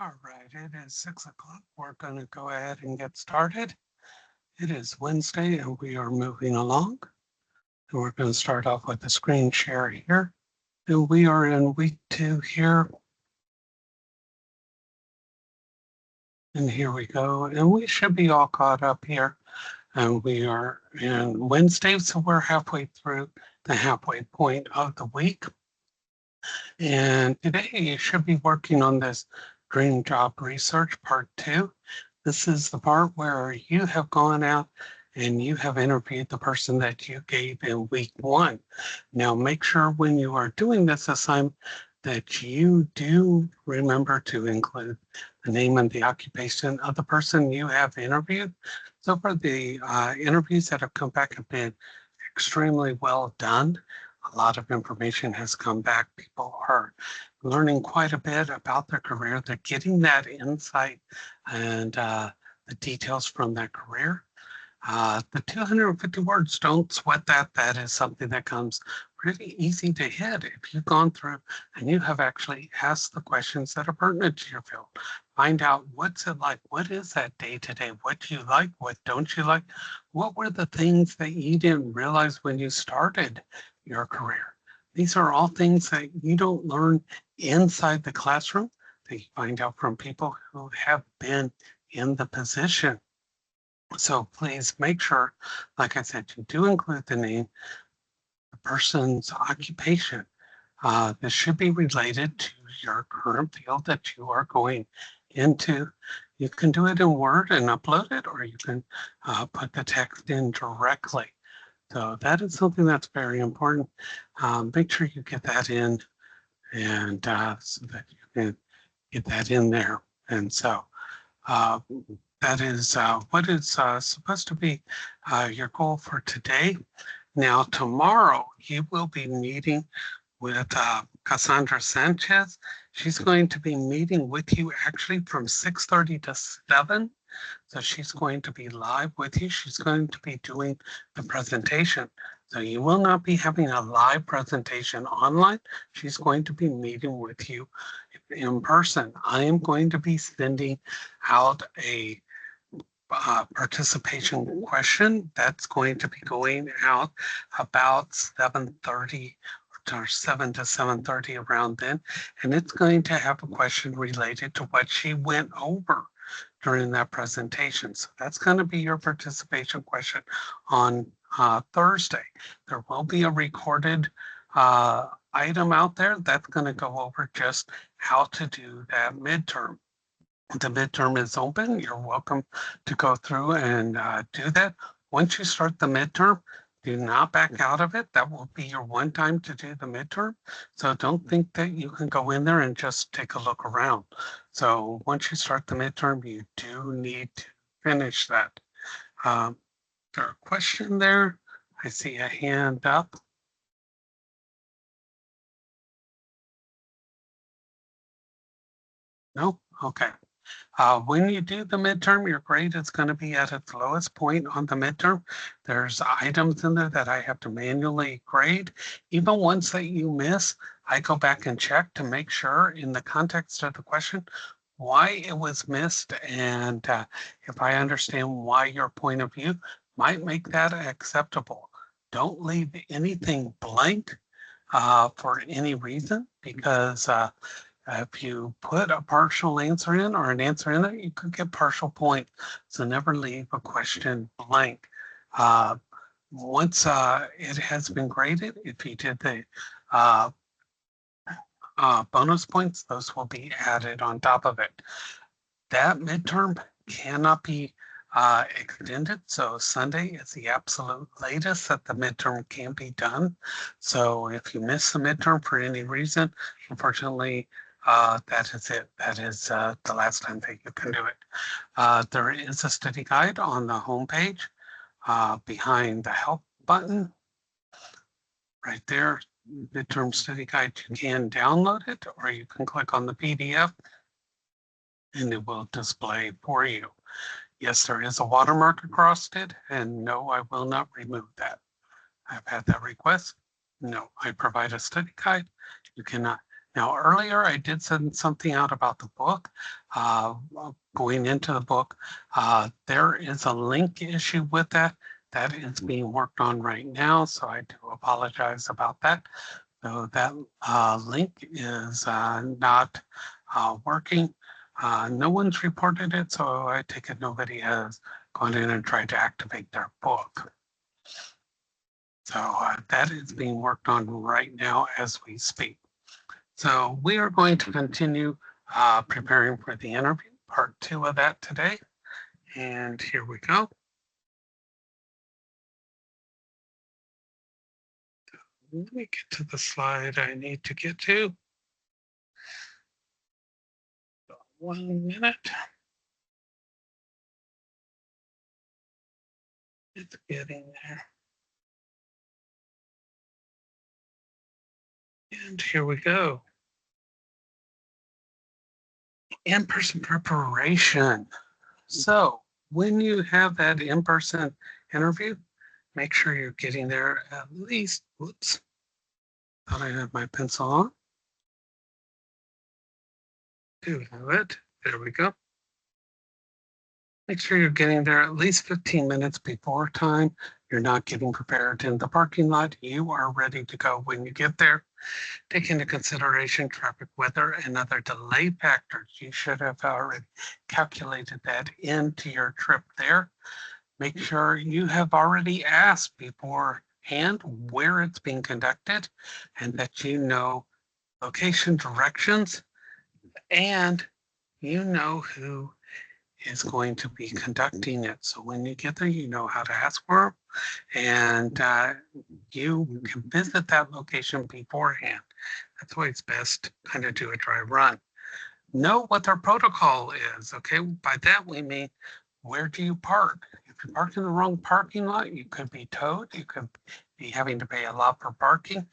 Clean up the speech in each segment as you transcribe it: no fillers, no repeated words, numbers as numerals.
All right, it is 6 o'clock. We're going to go ahead and get started. It is Wednesday and we are moving along. And we're going to start off with the screen share here. And we are in week 2 here. And here we go. And we should be all caught up here. And we are in Wednesday, so we're halfway through the halfway point of the week. And today you should be working on this Dream Job Research Part 2. This is the part where you have gone out and you have interviewed the person that you gave in week 1. Now make sure when you are doing this assignment that you do remember to include the name and the occupation of the person you have interviewed. So far, the interviews that have come back have been extremely well done. A lot of information has come back. People are learning quite a bit about their career. They're getting that insight and the details from that career. The 250 words, don't sweat that. That is something that comes pretty easy to hit if you've gone through and you have actually asked the questions that are pertinent to your field. Find out what's it like, what is that day to day, what do you like, what don't you like, what were the things that you didn't realize when you started your career. These are all things that you don't learn inside the classroom, that you find out from people who have been in the position. So please make sure, like I said, you do include the name, the person's occupation. This should be related to your current field that you are going into. You can do it in Word and upload it, or you can put the text in directly. So that is something that's very important. Make sure you get that in, and so that you can get that in there. And so that is what is supposed to be your goal for today. Now, tomorrow you will be meeting with Cassandra Sanchez. She's going to be meeting with you actually from 6:30 to 7. So she's going to be live with you. She's going to be doing the presentation. So you will not be having a live presentation online. She's going to be meeting with you in person. I am going to be sending out a participation question that's going to be going out about 7:30 or 7 to 7:30 around then. And it's going to have a question related to what she went over during that presentation. So that's going to be your participation question on Thursday. There will be a recorded item out there that's going to go over just how to do that midterm. The midterm is open. You're welcome to go through and do that. Once you start the midterm, do not back out of it. That will be your one time to do the midterm. So don't think that you can go in there and just take a look around. So once you start the midterm, you do need to finish that. Is there a question there? I see a hand up. No? Okay. When you do the midterm, your grade is going to be at its lowest point on the midterm. There's items in there that I have to manually grade. Even ones that you miss, I go back and check to make sure in the context of the question why it was missed. And if I understand why your point of view might make that acceptable. Don't leave anything blank for any reason, because if you put a partial answer in or an answer in there, you could get partial points. So never leave a question blank. Once it has been graded, if you did the bonus points, those will be added on top of it. That midterm cannot be extended. So Sunday is the absolute latest that the midterm can be done. So if you miss the midterm for any reason, unfortunately, that is it. That is the last time that you can do it. There is a study guide on the homepage behind the help button. Right there, midterm study guide. You can download it, or you can click on the PDF and it will display for you. Yes, there is a watermark across it, and no, I will not remove that. I've had that request. No, I provide a study guide. You cannot Now, earlier I did send something out about the book. Going into the book, there is a link issue with that. That is being worked on right now, so I do apologize about that. So that link is not working. No one's reported it, so I take it nobody has gone in and tried to activate their book. So that is being worked on right now as we speak. So we are going to continue preparing for the interview, part 2 of that today. And here we go. Let me get to the slide I need to get to. 1 minute. It's getting there. And here we go. In-person preparation. So when you have that in-person interview, make sure you're getting there at least, whoops, thought I had my pencil on. Do have it. There we go. Make sure you're getting there at least 15 minutes before time. You're not getting prepared in the parking lot. You are ready to go when you get there. Take into consideration traffic, weather, and other delay factors. You should have already calculated that into your trip there. Make sure you have already asked beforehand where it's being conducted and that you know location, directions, and you know who is going to be conducting it. So when you get there, you know how to ask for them, and you can visit that location beforehand. That's why it's best to kind of do a dry run. Know what their protocol is, okay? By that we mean, where do you park? If you park in the wrong parking lot, you could be towed. You could be having to pay a lot for parking.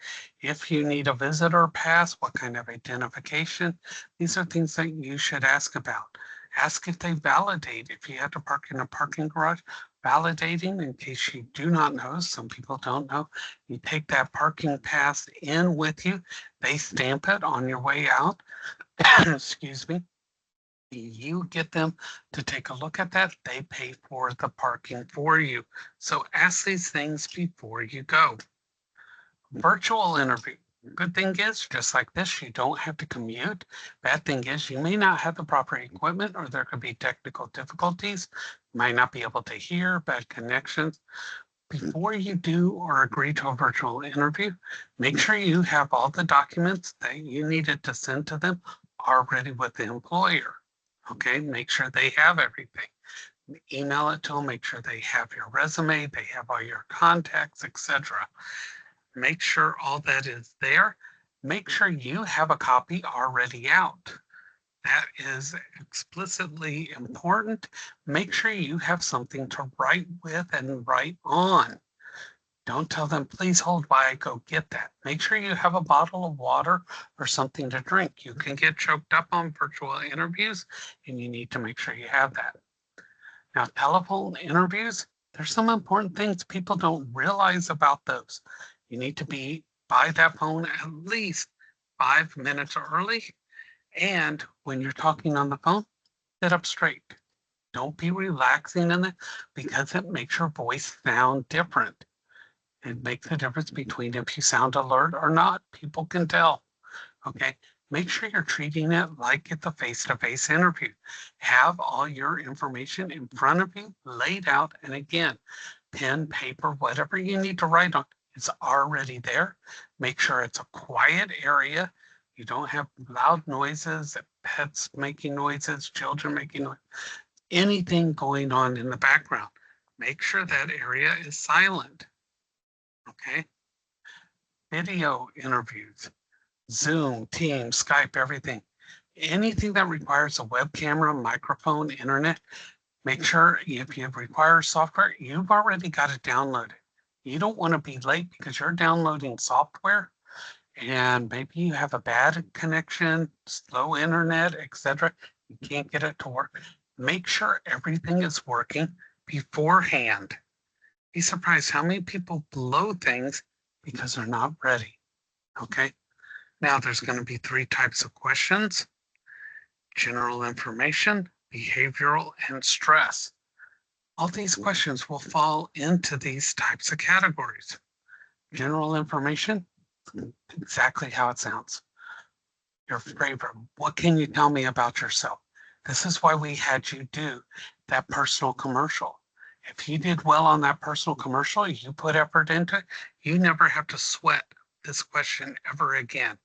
If you need a visitor pass, what kind of identification? These are things that you should ask about. Ask if they validate. If you have to park in a parking garage, validating in case you do not know, some people don't know, you take that parking pass in with you, they stamp it on your way out, excuse me, you get them to take a look at that, they pay for the parking for you. So ask these things before you go. Virtual interview. Good thing is, just like this, you don't have to commute. Bad thing is, you may not have the proper equipment or there could be technical difficulties. You might not be able to hear, bad connections. Before you do or agree to a virtual interview, make sure you have all the documents that you needed to send to them already with the employer. Okay, make sure they have everything. Email it to them, make sure they have your resume, they have all your contacts, etc. Make sure all that is there. Make sure you have a copy already out. That is explicitly important. Make sure you have something to write with and write on. Don't tell them, please hold while I go get that. Make sure you have a bottle of water or something to drink. You can get choked up on virtual interviews, and you need to make sure you have that. Now, telephone interviews, there's some important things people don't realize about those. You need to be by that phone at least 5 minutes early. And when you're talking on the phone, sit up straight. Don't be relaxing in it because it makes your voice sound different. It makes a difference between if you sound alert or not. People can tell. Okay. Make sure you're treating it like it's a face-to-face interview. Have all your information in front of you, laid out, and again, pen, paper, whatever you need to write on, it's already there. Make sure it's a quiet area. You don't have loud noises, pets making noises, children making noise, anything going on in the background. Make sure that area is silent. Okay. Video interviews, Zoom, Teams, Skype, everything. Anything that requires a web camera, microphone, internet, make sure if you require software, you've already got it downloaded. You don't want to be late because you're downloading software and maybe you have a bad connection, slow internet, etc. You can't get it to work. Make sure everything is working beforehand. Be surprised how many people blow things because they're not ready. Okay. Now there's going to be 3 types of questions: general information, behavioral, and stress. All these questions will fall into these types of categories. General information, exactly how it sounds. Your favorite. What can you tell me about yourself? This is why we had you do that personal commercial. If you did well on that personal commercial, you put effort into it, you never have to sweat this question ever again.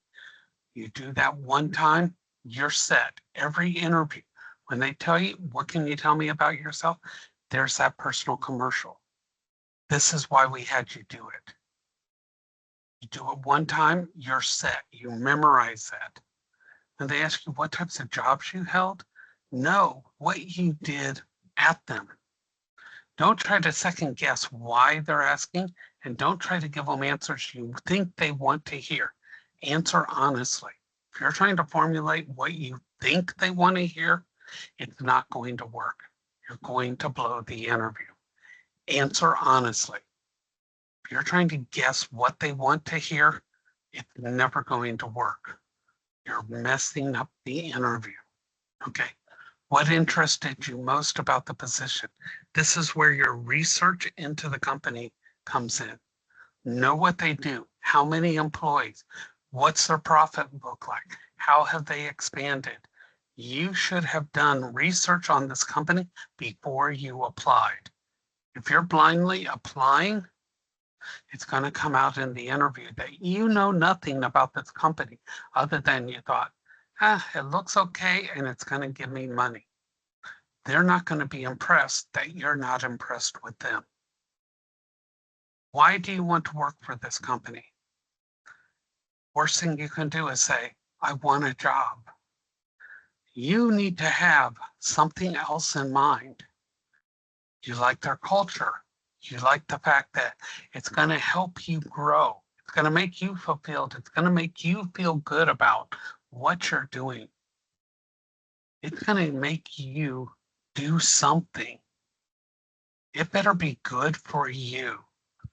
You do that one time, you're set. Every interview, when they tell you, what can you tell me about yourself? There's that personal commercial. This is why we had you do it. You do it one time, you're set. You memorize that. And they ask you what types of jobs you held, know what you did at them. Don't try to second guess why they're asking, and don't try to give them answers you think they want to hear. Answer honestly. If you're trying to formulate what you think they want to hear, it's not going to work. You're going to blow the interview. Answer honestly. If you're trying to guess what they want to hear, it's never going to work. You're messing up the interview. Okay. What interested you most about the position? This is where your research into the company comes in. Know what they do, how many employees, what's their profit look like, how have they expanded. You should have done research on this company before you applied. If you're blindly applying, it's going to come out in the interview that you know nothing about this company other than you thought, it looks okay and it's going to give me money. They're not going to be impressed that you're not impressed with them. Why do you want to work for this company? Worst thing you can do is say, I want a job. You need to have something else in mind. You like their culture. You like the fact that it's going to help you grow. It's going to make you fulfilled. It's going to make you feel good about what you're doing. It's going to make you do something. It better be good for you.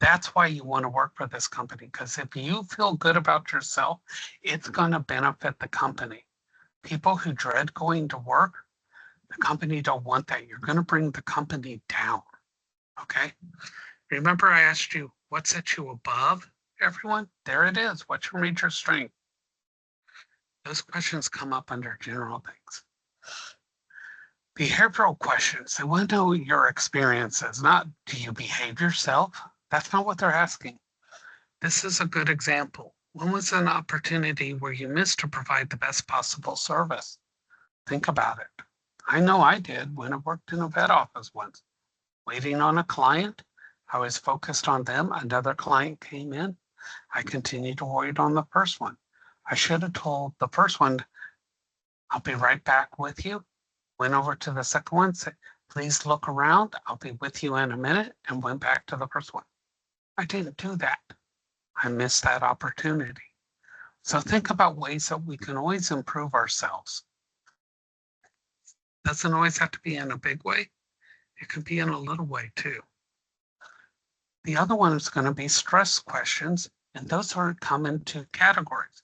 That's why you want to work for this company, because if you feel good about yourself, it's going to benefit the company. People who dread going to work, the company don't want that. You're going to bring the company down. Okay? Remember I asked you, what sets you above everyone? There it is. What's your major strength? Those questions come up under general things. Behavioral questions. They want to know your experiences, not do you behave yourself? That's not what they're asking. This is a good example. When was an opportunity where you missed to provide the best possible service? Think about it. I know I did when I worked in a vet office once. Waiting on a client, I was focused on them. Another client came in. I continued to wait on the first one. I should have told the first one, I'll be right back with you. Went over to the second one, said, please look around. I'll be with you in a minute, and went back to the first one. I didn't do that. I missed that opportunity. So think about ways that we can always improve ourselves. Doesn't always have to be in a big way. It can be in a little way too. The other one is going to be stress questions, and those are come in 2 categories.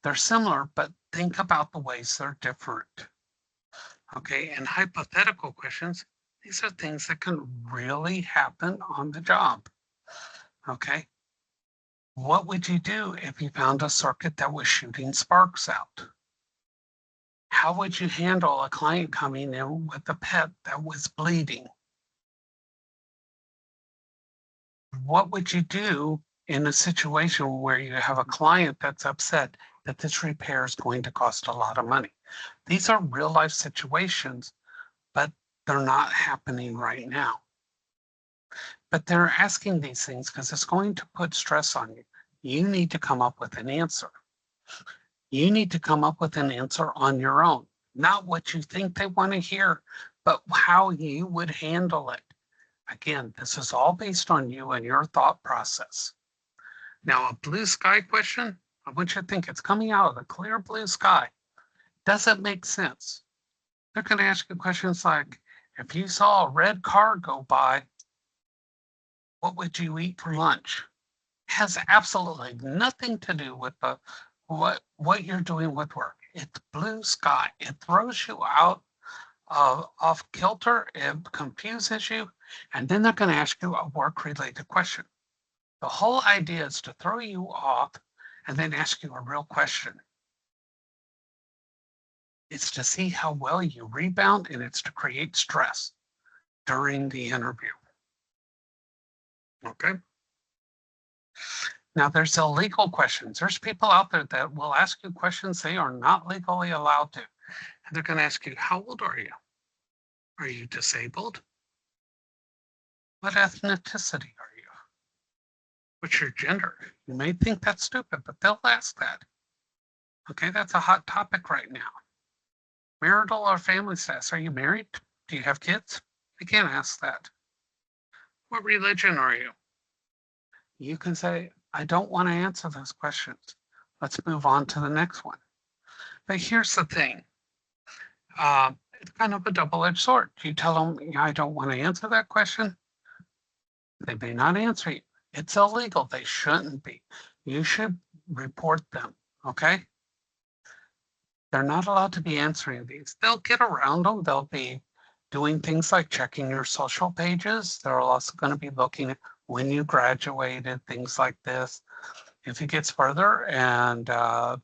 They're similar, but think about the ways they're different. Okay, and hypothetical questions, these are things that can really happen on the job. Okay, what would you do if you found a circuit that was shooting sparks out? How would you handle a client coming in with a pet that was bleeding? What would you do in a situation where you have a client that's upset that this repair is going to cost a lot of money? These are real life situations, but they're not happening right now. But they're asking these things because it's going to put stress on you. You need to come up with an answer. You need to come up with an answer on your own, not what you think they want to hear, but how you would handle it. Again, this is all based on you and your thought process. Now, a blue sky question, I want you to think it's coming out of the clear blue sky. Does it make sense? They're going to ask you questions like, if you saw a red car go by, what would you eat for lunch? It has absolutely nothing to do with what you're doing with work. It's blue sky. It throws you out off kilter. It confuses you, and then they're going to ask you a work-related question. The whole idea is to throw you off and then ask you a real question. It's to see how well you rebound, and it's to create stress during the interview. Okay. Now, there's illegal questions. There's people out there that will ask you questions they are not legally allowed to. And they're going to ask you, how old are you? Are you disabled? What ethnicity are you? What's your gender? You may think that's stupid, but they'll ask that. Okay, that's a hot topic right now. Marital or family status. Are you married? Do you have kids? You can't ask that. What religion are you? You can say, I don't want to answer those questions. Let's move on to the next one. But here's the thing. It's kind of a double-edged sword. You tell them, I don't want to answer that question. They may not answer you. It's illegal. They shouldn't be. You should report them, okay? They're not allowed to be answering these. They'll get around them. They'll be doing things like checking your social pages. They're also going to be looking at when you graduated, things like this. If it gets further and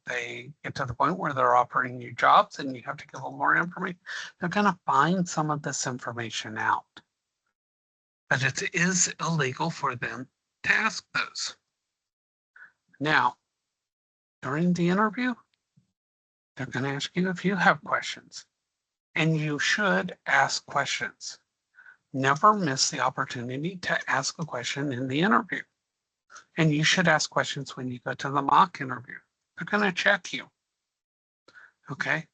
they get to the point where they're offering you jobs and you have to give them more information, they're going to find some of this information out. But it is illegal for them to ask those. Now, during the interview, they're going to ask you if you have questions. And you should ask questions. Never miss the opportunity to ask a question in the interview. And you should ask questions when you go to the mock interview. They're going to check you. Okay?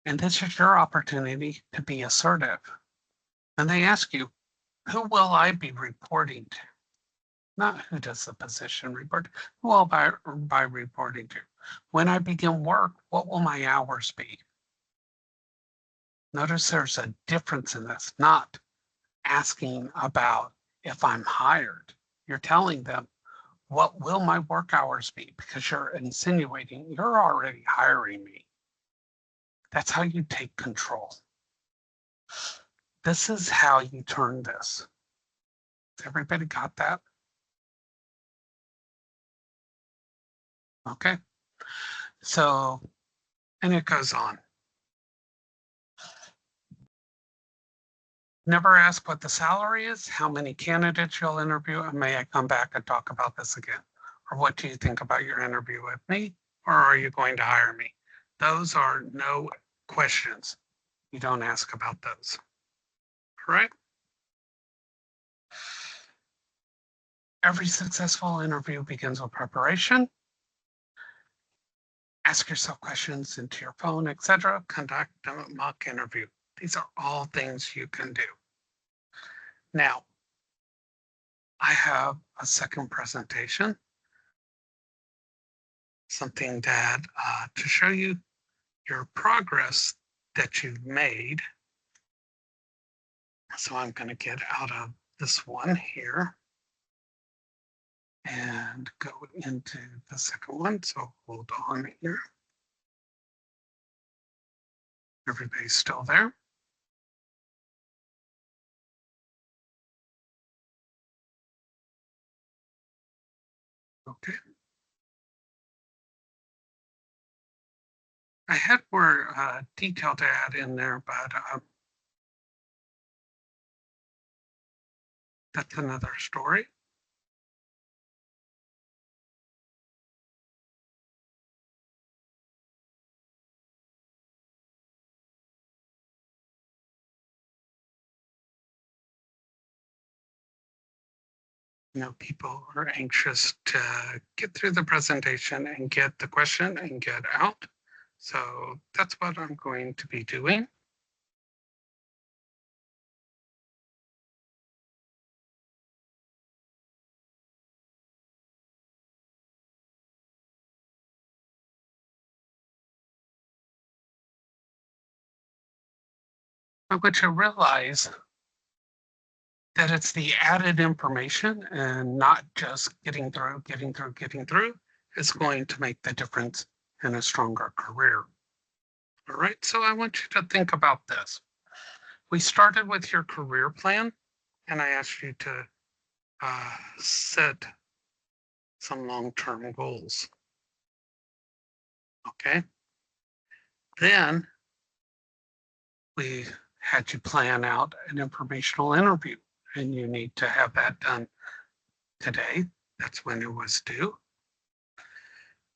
And this is your opportunity to be assertive. And they ask you, who will I be reporting to? Not who does the position report, who will by reporting to? When I begin work, what will my hours be? Notice there's a difference in this, not asking about if I'm hired. You're telling them, what will my work hours be? Because you're insinuating you're already hiring me. That's how you take control. This is how you turn this. Has everybody got that? Okay. So, and it goes on. Never ask what the salary is, how many candidates you'll interview, and may I come back and talk about this again? Or what do you think about your interview with me? Or are you going to hire me? Those are no questions. You don't ask about those. All right? Every successful interview begins with preparation. Ask yourself questions into your phone, etc. Conduct a mock interview. These are all things you can do. Now, I have a second presentation, something that to show you your progress that you've made. So I'm going to get out of this one here and go into the second one. So hold on here. Everybody's still there? Okay. I had more detail to add in there, but that's another story. You know, people are anxious to get through the presentation and get the question and get out. So that's what I'm going to be doing. I want you to realize that it's the added information and not just getting through. is going to make the difference in a stronger career. All right, so I want you to think about this. We started with your career plan, and I asked you to set some long-term goals. Okay. Then we had you plan out an informational interview, and you need to have that done today. That's when it was due.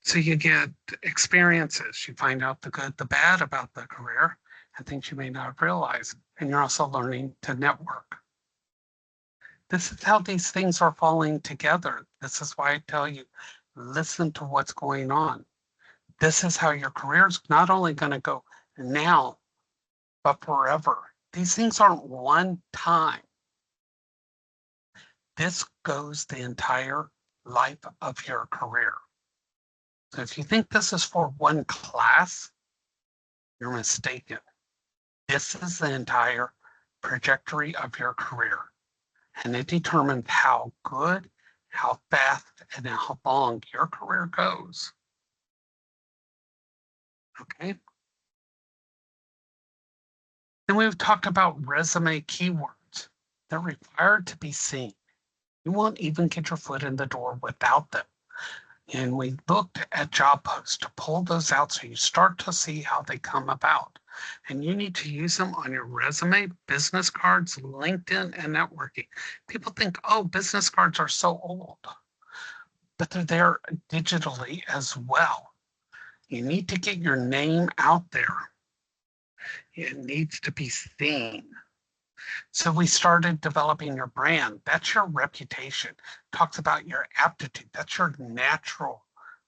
So you get experiences. You find out the good, the bad about the career, and things you may not have realized. And you're also learning to network. This is how these things are falling together. This is why I tell you, listen to what's going on. This is how your career is not only going to go now, but forever. These things aren't one time. This goes the entire life of your career. So if you think this is for one class, you're mistaken. This is the entire trajectory of your career. And it determines how good, how fast, and how long your career goes. Okay? Then we've talked about resume keywords. They're required to be seen. You won't even get your foot in the door without them. And we looked at job posts to pull those out so you start to see how they come about. And you need to use them on your resume, business cards, LinkedIn, and networking. People think, oh, business cards are so old, but they're there digitally as well. You need to get your name out there. It needs to be seen. So we started developing your brand. That's your reputation. Talks about your aptitude. That's your natural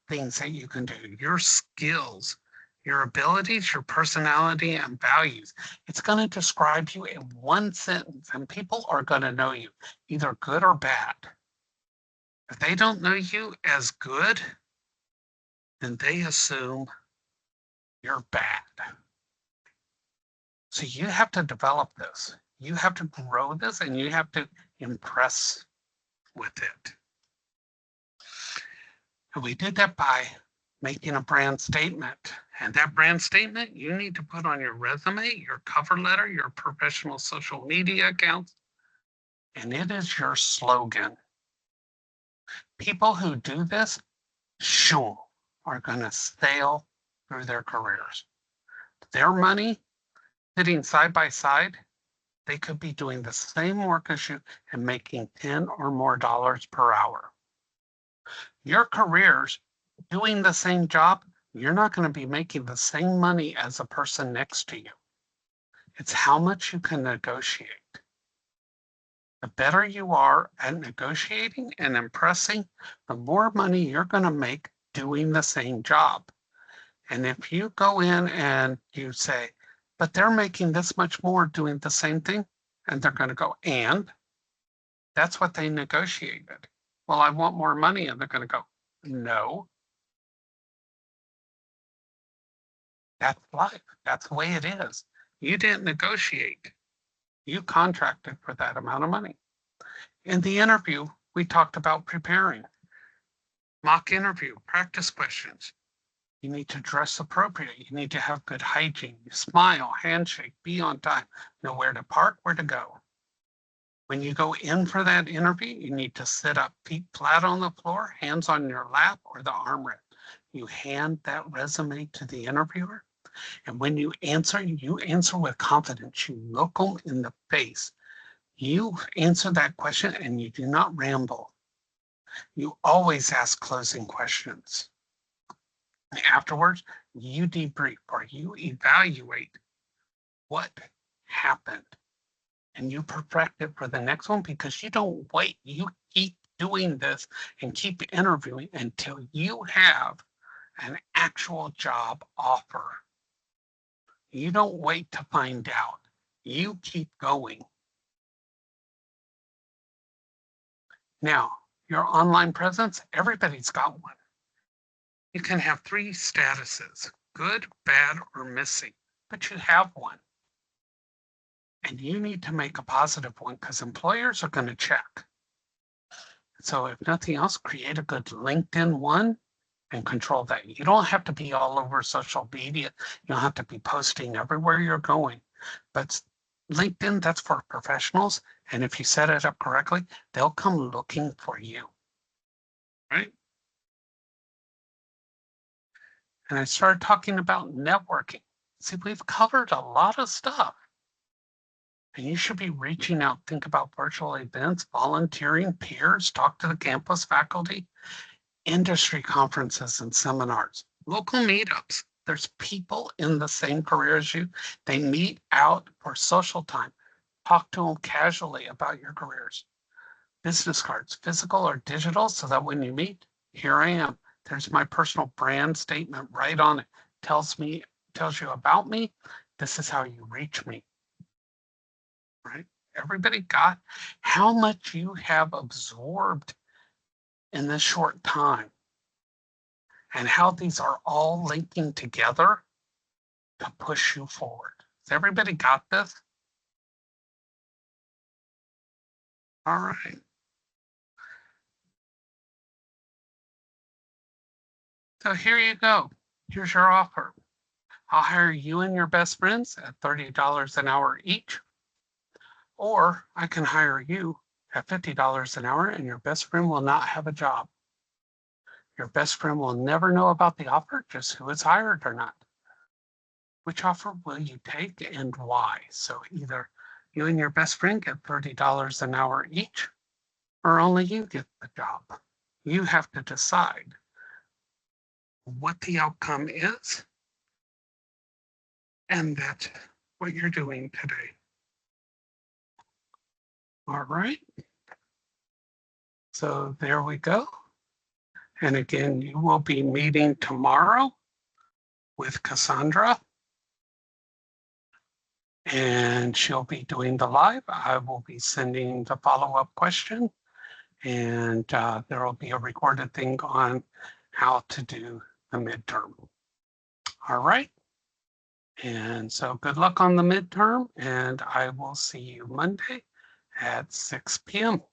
things that you can do, your skills, your abilities, your personality, and values. It's going to describe you in one sentence, and people are going to know you, either good or bad. If they don't know you as good, then they assume you're bad. So you have to develop this. You have to grow this, and you have to impress with it. And we did that by making a brand statement. And that brand statement you need to put on your resume, your cover letter, your professional social media accounts, and it is your slogan. People who do this, sure, are going to sail through their careers. Their money sitting side by side, they could be doing the same work as you and making 10 or more dollars per hour. Your careers doing the same job, you're not going to be making the same money as a person next to you. It's how much you can negotiate. The better you are at negotiating and impressing, the more money you're going to make doing the same job. And if you go in and you say, but they're making this much more doing the same thing, and they're going to go, and that's what they negotiated. Well, I want more money. And they're going to go, no, that's life. That's the way it is. You didn't negotiate. You contracted for that amount of money. In the interview, we talked about preparing. Mock interview, practice questions. You need to dress appropriately. You need to have good hygiene. Smile, handshake, be on time. Know where to park, where to go. When you go in for that interview, you need to sit up, feet flat on the floor, hands on your lap or the armrest. You hand that resume to the interviewer. And when you answer with confidence. You look them in the face. You answer that question and you do not ramble. You always ask closing questions. And afterwards, you debrief or you evaluate what happened. And you perfect it for the next one because you don't wait. You keep doing this and keep interviewing until you have an actual job offer. You don't wait to find out. You keep going. Now, your online presence, everybody's got one. You can have 3 statuses, good, bad, or missing, but you have one. And you need to make a positive one because employers are going to check. So if nothing else, create a good LinkedIn one and control that. You don't have to be all over social media. You don't have to be posting everywhere you're going. But LinkedIn, that's for professionals. And if you set it up correctly, they'll come looking for you, right? And I started talking about networking. See, we've covered a lot of stuff. And you should be reaching out. Think about virtual events, volunteering, peers, talk to the campus faculty, industry conferences and seminars, local meetups. There's people in the same career as you. They meet out for social time. Talk to them casually about your careers. Business cards, physical or digital, so that when you meet, here I am. There's my personal brand statement right on it. Tells you about me. This is how you reach me, right? Everybody got how much you have absorbed in this short time and how these are all linking together to push you forward. Has everybody got this? All right. So here you go. Here's your offer. I'll hire you and your best friends at $30 an hour each, or I can hire you at $50 an hour and your best friend will not have a job. Your best friend will never know about the offer, just who is hired or not. Which offer will you take and why? So either you and your best friend get $30 an hour each, or only you get the job. You have to decide what the outcome is, and that's what you're doing today. All right. So there we go. And again, you will be meeting tomorrow with Cassandra, and she'll be doing the live. I will be sending the follow-up question, and there will be a recorded thing on how to do the midterm. All right. And so good luck on the midterm, and I will see you Monday at 6 p.m.